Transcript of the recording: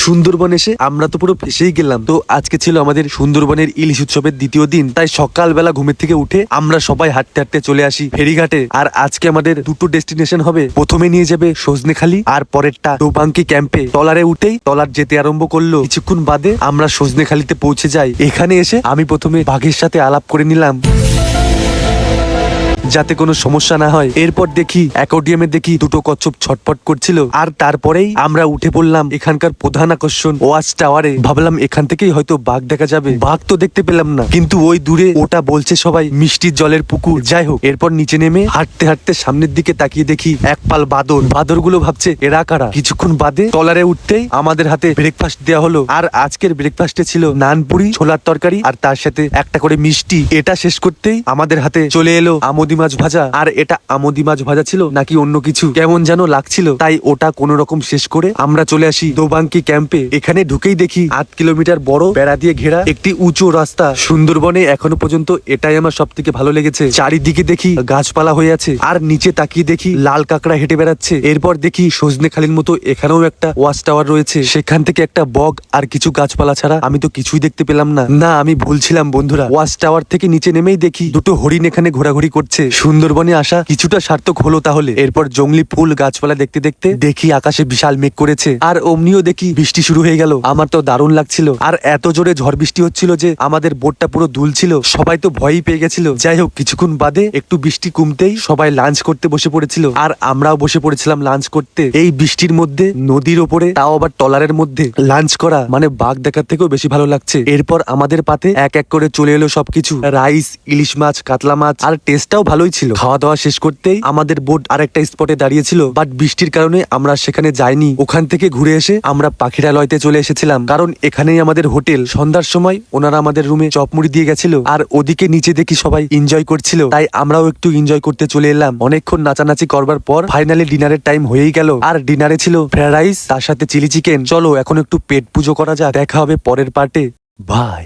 সুন্দরবন এসে আমরা তো পুরো ফেসেই গেলাম। তো আজকে ছিল আমাদের সুন্দরবনের ইলিশ উৎসবের দ্বিতীয় দিন, তাই সকালবেলা ঘুমের থেকে উঠে আমরা সবাই হাঁটতে হাঁটতে চলে আসি ফেরিঘাটে। আর আজকে আমাদের দুটো ডেস্টিনেশন হবে, প্রথমে নিয়ে যাবে সজনেখালি আর পরেরটা ডোবাঙ্কি ক্যাম্পে। টলারে উঠেই টলার যেতে আরম্ভ করলো, কিছুক্ষণ বাদে আমরা সজনেখালিতে পৌঁছে যাই। এখানে এসে আমি প্রথমে বাঘের সাথে আলাপ করে নিলাম যাতে কোনো সমস্যা না হয়। এরপর দেখি অ্যাকোয়ারিয়ামে দেখি দুটো কচ্ছপ ছটফট করছিল। আর তারপরেই আমরা উঠে পড়লাম এখানকার প্রধান আকর্ষণ ওয়াচ টাওয়ারে। ভাবলাম এখান থেকেই হয়তো বাঘ দেখা যাবে, বাঘ তো দেখতে পেলাম না, কিন্তু ওই দূরে ওটা বলছে সবাই মিষ্টির জলের পুকুর। যাই হোক, এরপর নিচে নেমে হাঁটতে হাঁটতে সামনের দিকে তাকিয়ে দেখি এক পাল বাদর। বাদরগুলো ভাবছে এরা কারা। কিছুক্ষণ বাদে টলারে উঠতেই আমাদের হাতে ব্রেকফাস্ট দেওয়া হলো। আর আজকের ব্রেকফাস্টে ছিল নানপুরি, ছোলার তরকারি আর তার সাথে একটা করে মিষ্টি। এটা শেষ করতেই আমাদের হাতে চলে এলো আমুদি মাছ ভাজা। আর এটা আমুদি মাছ ভাজা ছিল নাকি অন্য কিছু কেমন যেন লাগছিল, তাই ওটা কোন রকম শেষ করে আমরা চলে আসি ডোবাঙ্কি ক্যাম্পে। এখানে ঢুকেই দেখি 8 কিলোমিটার বড় বেড়া দিয়ে ঘেরা একটি উঁচু রাস্তা। সুন্দরবনে এখনো পর্যন্ত এটাই আমার সব থেকে ভালো লেগেছে। চারিদিকে দেখি গাছপালা হয়ে আছে, আর নিচে তাকিয়ে দেখি লাল কাঁকড়া হেঁটে বেড়াচ্ছে। এরপর দেখি সজনেখালির মতো এখানেও একটা ওয়াচ টাওয়ার রয়েছে, সেখান থেকে একটা বগ আর কিছু গাছপালা ছাড়া আমি তো কিছুই দেখতে পেলাম না। না, আমি ভুলছিলাম বন্ধুরা, ওয়াচ টাওয়ার থেকে নিচে নেমেই দেখি দুটো হরিণ এখানে ঘোরাঘুরি করছে। সুন্দরবনে আসা কিছুটা সার্থক হলো তাহলে। এরপর জঙ্গলি ফুল গাছপালা দেখতে দেখতে দেখি আকাশে বিশাল মেঘ করেছে, আর অমনিও দেখি বৃষ্টি শুরু হয়ে গেল। আমার তো দারুণ লাগছিল, আর এত জোরে ঝড় বৃষ্টি হচ্ছিল যে আমাদের বোটটা পুরো দুলছিল। সবাই তো ভয়ই পেয়ে গেছিল। যাই হোক, কিছুক্ষণ বাদে একটু বৃষ্টি কমতেই সবাই লাঞ্চ করতে বসে পড়েছিল, আর আমরাও বসে পড়েছিলাম লাঞ্চ করতে। এই বৃষ্টির মধ্যে নদীর ওপরে, তাও আবার টলারের মধ্যে লাঞ্চ করা মানে বাঘ দেখার থেকেও বেশি ভালো লাগছে। এরপর আমাদের পাতে এক এক করে চলে এলো সবকিছু, রাইস, ইলিশ মাছ, কাতলা মাছ, আর টেস্টটাও ভালোই ছিল। খাওয়া দাওয়া শেষ করতেই আমাদের বোট আরেকটা স্পটে দাঁড়িয়েছিল, বাট বৃষ্টির কারণে আমরা সেখানে যাইনি। ওখান থেকে ঘুরে এসে আমরা পাখিরালয়তে চলে এসেছিলাম, কারণ এখানেই আমাদের হোটেল। সন্ধ্যার সময় ওনারা আমাদের রুমে চপমুড়ি দিয়ে গেছিল, আর ওদিকে নিচে দেখি সবাই এনজয় করছিল, তাই আমরাও একটু এনজয় করতে চলে এলাম। অনেকক্ষণ নাচানাচি করবার পর ফাইনালি ডিনারের টাইম হয়েই গেল। আর ডিনারে ছিল ফ্রাইড রাইস, তার সাথে চিলি চিকেন। চলো এখন একটু পেট পুজো করা যাক। দেখা হবে পরের পার্টে। বাই।